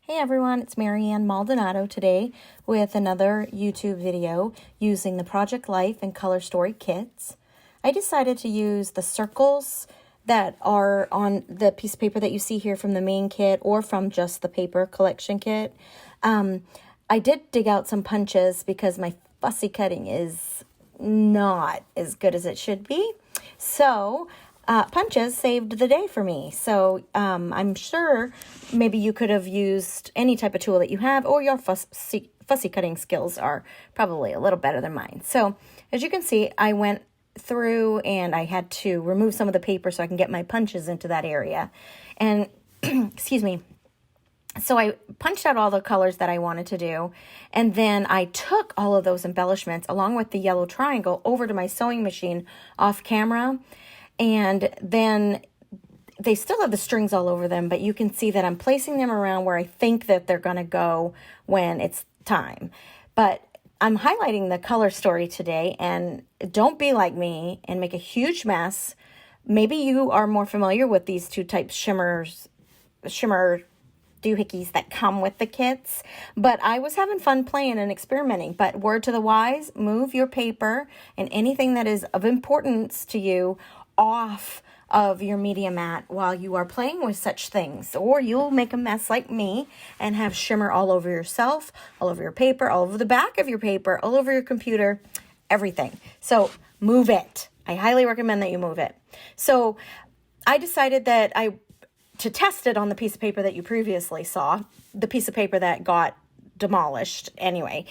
Hey everyone, it's Mary-Ann Maldonado today with another YouTube video using the Project Life and Color Story kits. I decided to use the circles that are on the piece of paper that you see here from the main kit or from just the paper collection kit. I did dig out some punches because my fussy cutting is not as good as it should be. So punches saved the day for me. So I'm sure maybe you could have used any type of tool that you have, or your fussy cutting skills are probably a little better than mine. So as you can see, I went through and I had to remove some of the paper so I can get my punches into that area. And excuse me. So I punched out all the colors that I wanted to do, and then I took all of those embellishments along with the yellow triangle over to my sewing machine off camera. And then they still have the strings all over them, but you can see that I'm placing them around where I think that they're going to go when it's time. But I'm highlighting the color story today, and don't be like me and make a huge mess. Maybe you are more familiar with these two types shimmer doohickeys that come with the kits, but I was having fun playing and experimenting. But word to the wise, move your paper and anything that is of importance to you off of your media mat while you are playing with such things, or you'll make a mess like me and have shimmer all over yourself, all over your paper, all over the back of your paper, all over your computer, everything. So move it. I highly recommend that you move it. So I decided that to test it on the piece of paper that you previously saw, the piece of paper that got demolished anyway.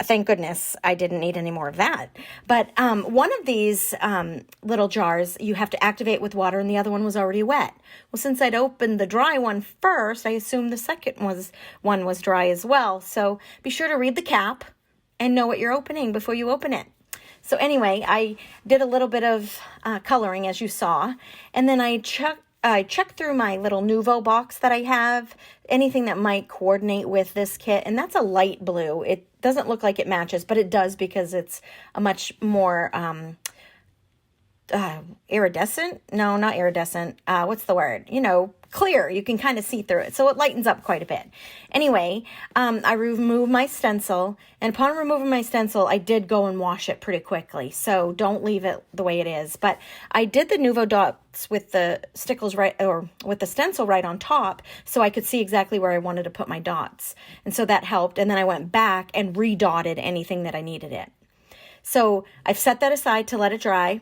Thank goodness I didn't need any more of that. But one of these little jars you have to activate with water, and the other one was already wet. Well, since I'd opened the dry one first, I assumed the second one was dry as well. So be sure to read the cap and know what you're opening before you open it. So anyway, I did a little bit of coloring, as you saw, and then I checked through my little Nuvo box that I have, anything that might coordinate with this kit, and that's a light blue. It doesn't look like it matches, but it does because it's a much more iridescent. No, not iridescent. What's the word? Clear. You can kind of see through it. So it lightens up quite a bit. Anyway, I removed my stencil, and upon removing my stencil, I did go and wash it pretty quickly. So don't leave it the way it is. But I did the Nuvo dots with the stickles with the stencil right on top, so I could see exactly where I wanted to put my dots. And so that helped. And then I went back and redotted anything that I needed it. So I've set that aside to let it dry.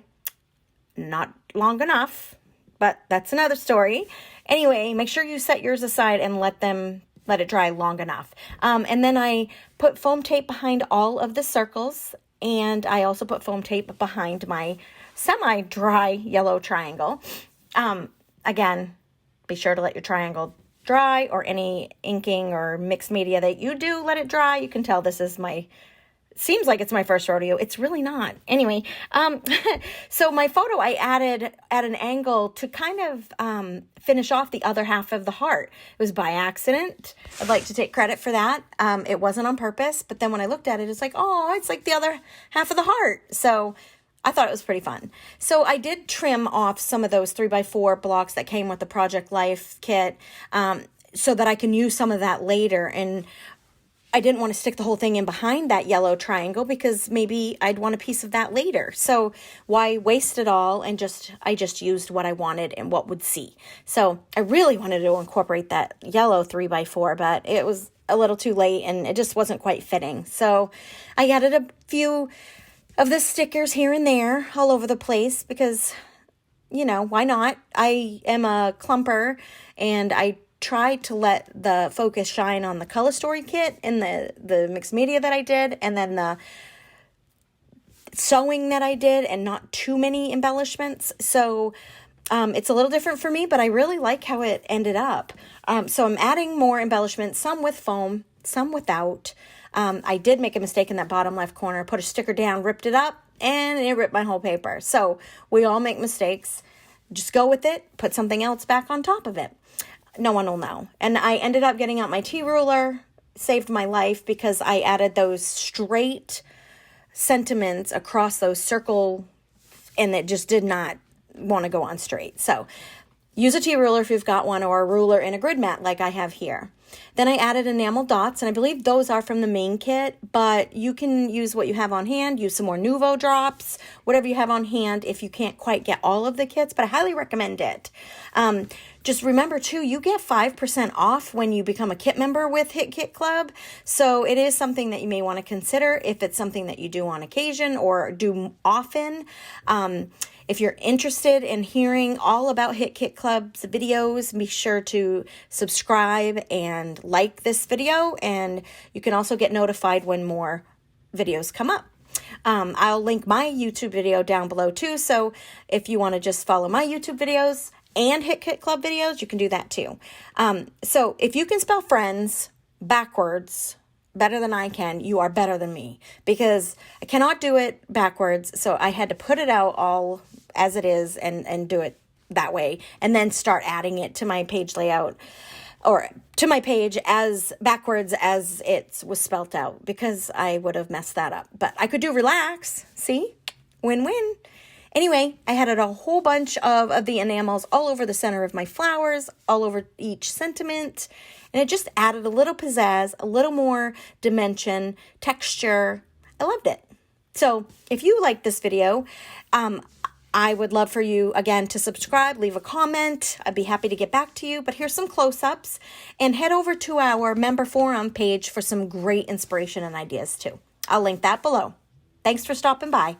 Not long enough, but that's another story. Anyway, make sure you set yours aside and let it dry long enough. And then I put foam tape behind all of the circles, and I also put foam tape behind my semi-dry yellow triangle. Again, be sure to let your triangle dry, or any inking or mixed media that you do, let it dry. You can tell this is seems like it's my first rodeo. It's really not. Anyway, so my photo, I added at an angle to kind of finish off the other half of the heart. It was by accident. I'd like to take credit for that. It wasn't on purpose, but then when I looked at it, it's like, oh, it's like the other half of the heart. So I thought it was pretty fun. So I did trim off some of those 3x4 blocks that came with the Project Life kit, so that I can use some of that later. And I didn't want to stick the whole thing in behind that yellow triangle because maybe I'd want a piece of that later. So why waste it all? And I just used what I wanted and what would see. So I really wanted to incorporate that yellow 3x4, but it was a little too late and it just wasn't quite fitting. So I added a few of the stickers here and there all over the place because, why not? I am a clumper, and I tried to let the focus shine on the color story kit and the mixed media that I did, and then the sewing that I did, and not too many embellishments. So it's a little different for me, but I really like how it ended up. So I'm adding more embellishments, some with foam, some without. I did make a mistake in that bottom left corner, put a sticker down, ripped it up, and it ripped my whole paper. So we all make mistakes. Just go with it, put something else back on top of it. No one will know. And I ended up getting out my T-ruler, saved my life, because I added those straight sentiments across those circle, and it just did not want to go on straight. So Use a T-ruler if you've got one, or a ruler and a grid mat like I have here. Then I added enamel dots, and I believe those are from the main kit, but you can use what you have on hand, use some more Nuvo drops, whatever you have on hand if you can't quite get all of the kits, but I highly recommend it. Just remember too, you get 5% off when you become a kit member with Hit Kit Club, so it is something that you may want to consider if it's something that you do on occasion or do often. If you're interested in hearing all about Hit Kit Club's videos, be sure to subscribe and like this video, and you can also get notified when more videos come up. I'll link my YouTube video down below too, so if you want to just follow my YouTube videos and Hit Kit Club videos, you can do that too. So if you can spell friends backwards better than I can, you are better than me, because I cannot do it backwards, so I had to put it out all as it is and do it that way, and then start adding it to my page layout, or to my page as backwards as it was spelt out, because I would have messed that up. But I could do relax. See? Win-win. Anyway, I added a whole bunch of the enamels all over the center of my flowers, all over each sentiment, and it just added a little pizzazz, a little more dimension, texture. I loved it. So if you like this video, I would love for you, again, to subscribe, leave a comment. I'd be happy to get back to you. But here's some close-ups. And head over to our member forum page for some great inspiration and ideas, too. I'll link that below. Thanks for stopping by.